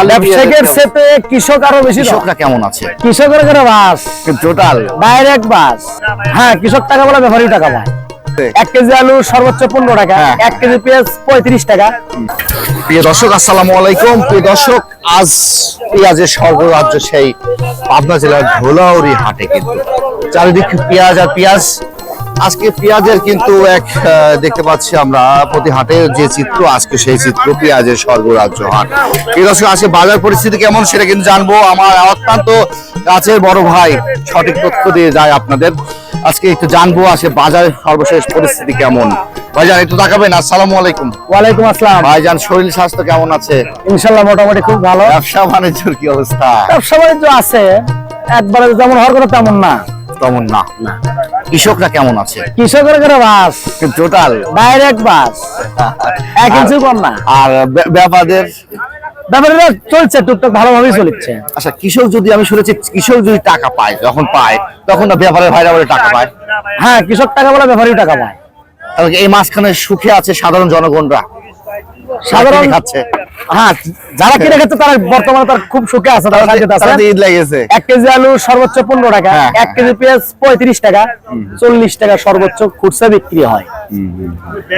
ব্যবসায়ীদের সাথে কৃষক আরো বেশি। কৃষকরা কেমন আছে? কৃষকের করে বাস টোটাল ডাইরেক্ট বাস। হ্যাঁ, কৃষক টাকা বলে ব্যাপারী টাকা পায়। 1 কেজি আলু সর্বোচ্চ 15 টাকা, 1 কেজি পেঁয়াজ 35 টাকা। প্রিয় দর্শক আসসালামু আলাইকুম। প্রিয় দর্শক, আজ পেঁয়াজের স্বর্গরাজ্য সেই পাবনা জেলার ধোলাউড়ি হাটে কিন্তু চারিদিকে পেঁয়াজ আর পেঁয়াজ। আজকে পেঁয়াজের কিন্তু এক দেখতে পাচ্ছি আমরা প্রতি হাটের যে চিত্র, আজকে সেই চিত্র পেঁয়াজের স্বর্গরাজ্য হাট। প্রিয় দর্শক, আজকে বাজার পরিস্থিতি কেমন সেটা কিন্তু জানবো। আমার অত্যন্ত কাছের বড় ভাই সঠিক তথ্য দিয়ে যায় আপনাদের। আজকে একটু জানবো আসে বাজারের সর্বশেষ পরিস্থিতি কেমন। ভাইজান একটু তাকাবেন। আসসালামু আলাইকুম। ওয়ালাইকুম আসসালাম। ভাইজান শরীর স্বাস্থ্য কেমন আছে? ইনশাআল্লাহ মোটামুটি খুব ভালো। ব্যবসা বাণিজ্যের কি অবস্থা? ব্যবসা বাণিজ্য আছে, একবারে যেমন হওয়ার কথা তেমন না। তেমন না। কৃষকরা কেমন আছে? কৃষকের করে বাস টোটাল ডাইরেক্ট বাস, 1 ইঞ্চি কম না। আর ব্যাপারীদের ব্যাপারীরা চলছে টুকটাক ভালোভাবেই চলছে। আচ্ছা, কৃষক যদি আমি শুনেছি কৃষক যদি টাকা পায়, যখন পায় তখন না ব্যাপারের ভাইরা বলে টাকা পায়। হ্যাঁ, কৃষক টাকা বলে ব্যাপারী টাকা পায়। তাহলে এই মাঝখানে সুখে আছে সাধারণ জনগণরা, সাধারণ খাচ্ছে। হ্যাঁ, যারা কিনে খাচ্ছে তারা বর্তমানে তার খুব সুখে আছে, তারা শান্তিতে আছে। ঈদ লেগেছে। 1 কেজি আলু সর্বোচ্চ 15 টাকা, 1 কেজি পেঁয়াজ 35 টাকা, 40 টাকা সর্বোচ্চ খুচরা বিক্রি হয়।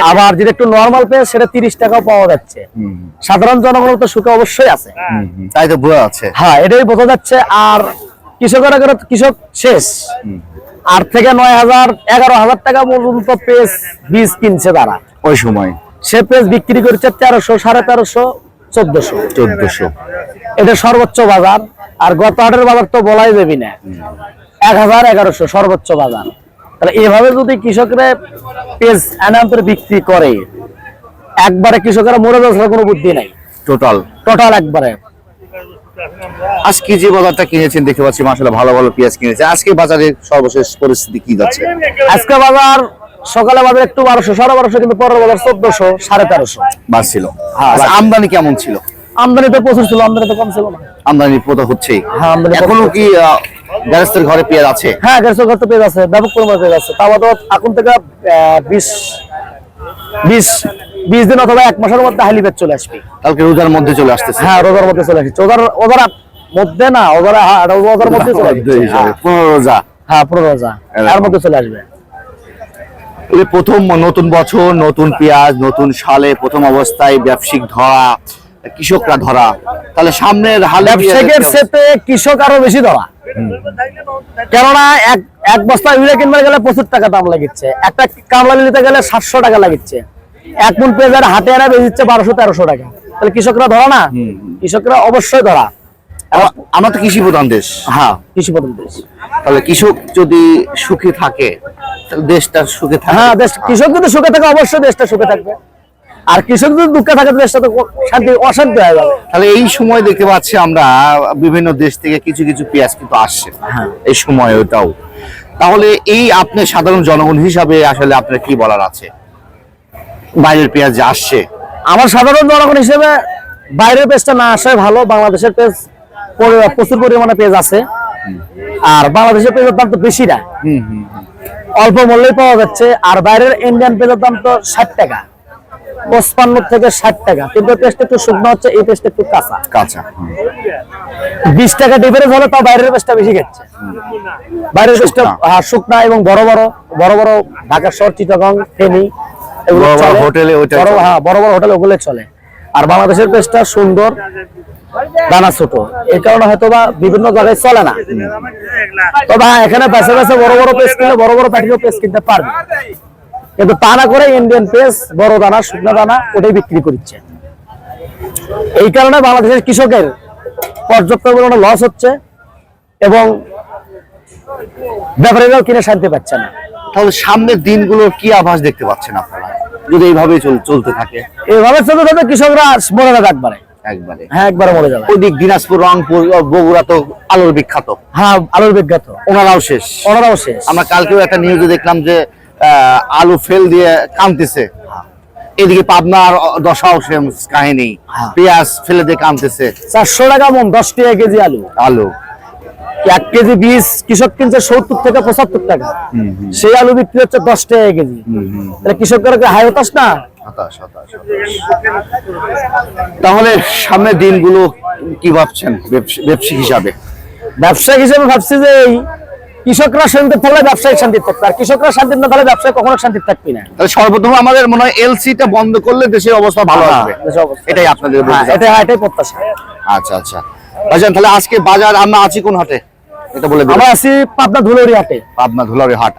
আবার যেটা একটু নরমাল পেঁয়াজ সেটা 30 টাকাও পাওয়া যাচ্ছে। সাধারণ জনগণ তো সুখে অবশ্যই আছে, তাই তো বোঝা যাচ্ছে। হ্যাঁ, এটাই বোঝা যাচ্ছে। আর কৃষকের কৃষক শেষ 8 থেকে 9,000 11,000 টাকা পর্যন্ত পেঁয়াজ বীজ কিনছে তারা। ওই সময় সে পেঁয়াজ বিক্রি করছে 1300, 1350, 1400। এটা সর্বোচ্চ বাজার। আর গত হাটের বাজার তো বলাই যাবি না, 1000, 1100 সর্বোচ্চ বাজার। তাহলে এভাবে যদি কৃষকরা পেঁয়াজ এনান্তরে বিক্রি করে, একবারে কৃষকেরা মরে যাওয়ার কোনো বুদ্ধি নাই। টোটাল একবারে। আজকে যে বাজারটা কিনেছেন দেখতে পাচ্ছি মাশাআল্লাহ ভালো ভালো পেঁয়াজ কিনেছে। আজকে বাজারের সর্বশেষ পরিস্থিতি কি যাচ্ছে? আজকে বাজার সকালে বাজার একটু 1200, 1250, কিন্তু পরের বাজার 1400, 1350 বাস ছিল। আমদানি কেমন ছিল? আমদানি তো প্রচুর ছিল, আমদানি তো কম ছিল না। আমদানি পথ হচ্ছে। হ্যাঁ, আমদানি এখনো কি গ্যারেজের ঘরে পেঁয়াজ আছে? হ্যাঁ, গ্যারেজের ঘরে তো পেঁয়াজ আছে, ব্যাপক পরিমাণে পেঁয়াজ আছে। তাও তো এখন থেকে 20 দিন অথবা 1 মাসের মধ্যে হাইলি পেঁয়াজ চলে আসবে। কালকে রোজার মধ্যে চলে আসতেছে। হ্যাঁ, রোজার মধ্যে চলে আসছে। ওদের মধ্যে না, ওদের মধ্যে চলে আসবে। 15 রোজা। হ্যাঁ, 15 রোজা এর মধ্যে চলে আসবে। প্রথম নতুন বছর, নতুন পেঁয়াজ, নতুন সালে প্রথম অবস্থায় ব্যবসায়িক ধরা, কৃষকরা ধরা। তাহলে সামনের হালে ব্যবসায়ীদের সাথে কৃষক আরো বেশি ধরা। কেননা এক বস্তা ইউরিয়া কিনতে গেলে 25 টাকা দাম লাগিচ্ছে, একটা কামলা নিতে গেলে 700 টাকা লাগিচ্ছে, 1 মণ পেঁয়াজের হাটে এরা বেচছে 1200-1300 টাকা। তাহলে কৃষকরা ধরা না? কৃষকরা অবশ্যই ধরা। আমরা তো কৃষি প্রধান দেশ। হ্যাঁ, কৃষি প্রধান দেশ। তাহলে কৃষক যদি সুখী থাকে তাহলে দেশটা সুখে থাকে। হ্যাঁ, কৃষক যদি সুখে থাকে অবশ্যই দেশটা সুখে থাকবে। আর কৃষক যদি দুঃখে থাকে দেশটা তো অশান্তি হয়ে যাবে। তাহলে এই সময় দেখতে পাচ্ছি আমরা বিভিন্ন দেশ থেকে কিছু কিছু পেঁয়াজ কিন্তু আসছে এই সময় ওটাও। তাহলে এই আপনি সাধারণ জনগণ হিসাবে আসলে আপনার কি বলার আছে? বাইরের পেঁয়াজ যে আসছে, আমার সাধারণ জনগণ হিসেবে বাইরের পেঁয়াজটা না আসাই ভালো। বাংলাদেশের পেঁয়াজ প্রচুর পরিমাণে পেঁয়াজ আছে, আর বাংলাদেশের পেঁয়াজের দাম তো বেশি না, অল্প মূল্যে পাওয়া যাচ্ছে। আর বাইরের ইন্ডিয়ান পেঁয়াজের দাম তো 60 টাকা, 55 থেকে 60 টাকা। কিন্তু পেঁয়াজটা একটু শুকনো হচ্ছে, এই পেঁয়াজটা একটু কাঁচা। 20 টাকা ডিফারেন্স হলে তাও বাইরের পেঁয়াজটা বেশি খাচ্ছে। বাইরের পেঁয়াজটা শুকনা এবং বড় বড় ঢাকা শহর, চিটাগং, ফেনী, হোটেলে বড় বড় হোটেলে ওগুলো চলে। আর বাংলাদেশের পেঁয়াজটা সুন্দর, দানা ছোট, এই কারণে হয়তো বা বিভিন্ন জায়গায় চলে না। তবে এখানে বেছে বেছে বড় বড় পেঁয়াজ কিনলে বড় বড় প্যাকেটের পেঁয়াজ কিনতে পারবে, কিন্তু তা না করে ইন্ডিয়ান পেঁয়াজ বড় দানা, শুকনা দানা ওটাই বিক্রি করছে। এই কারণে বাংলাদেশের কৃষকের পর্যাপ্ত পরিমাণে লস হচ্ছে এবং ব্যাপারীরাও কিনে শান্তি পাচ্ছে না। তাহলে সামনের দিনগুলোর কি আভাস দেখতে পাচ্ছেন আপনারা যদি এইভাবে চলতে থাকে? এইভাবে চলতে থাকলে কৃষকরা মরে যাবে একবারে। হ্যাঁ, একবারে মরে যাবে। ওইদিক দিনাজপুর, রংপুর, বগুড়া তো আলুর বিখ্যাত। হ্যাঁ, আলুর বিখ্যাত। ওনারাও শেষ। আমরা কালকেও একটা নিউজে দেখলাম যে আলু ফেল দিয়ে কামতেছে। এদিকে পাবনার দশাও সেম কাহিনী, পেঁয়াজ ফেলে দিয়ে কামতেছে। 400 টাকা মন, 10 টাকা কেজি আলু। 1 কেজি বীজ কৃষক কিনছে 70 থেকে 75 টাকা, সেই আলু বিক্রি হচ্ছে 10 টাকা কেজি। তাহলে কৃষকের হাই হতাশ না? তাহলে সামনের দিনগুলো কি ভাবছেন ব্যবসায়িক হিসাবে? ব্যবসায়িক হিসেবে ভাবছি যে এই কৃষকরা শান্তি থাকলে ব্যবসায়িক শান্তি থাকবে, আর কৃষকরা শান্তি না থাকলে ব্যবসায় কখনো শান্তি থাকবি না। তাহলে সর্বপ্রথম আমাদের মনে হয় এলসিটা বন্ধ করলে দেশের অবস্থা ভালো হবে, দেশের অবস্থা। এটাই আপনাদের বলতে হ্যাঁ, চাচ্ছেন। এটাই প্রত্যাশা। আচ্ছা আচ্ছা ভাইজান, তাহলে আজকে বাজার আমরা আছি কোন হাটে এটা বলে দিন। আমরা আছি পাবনা ধুলাউড়ি হাটে। পাবনা ধুলাউড়ি হাট।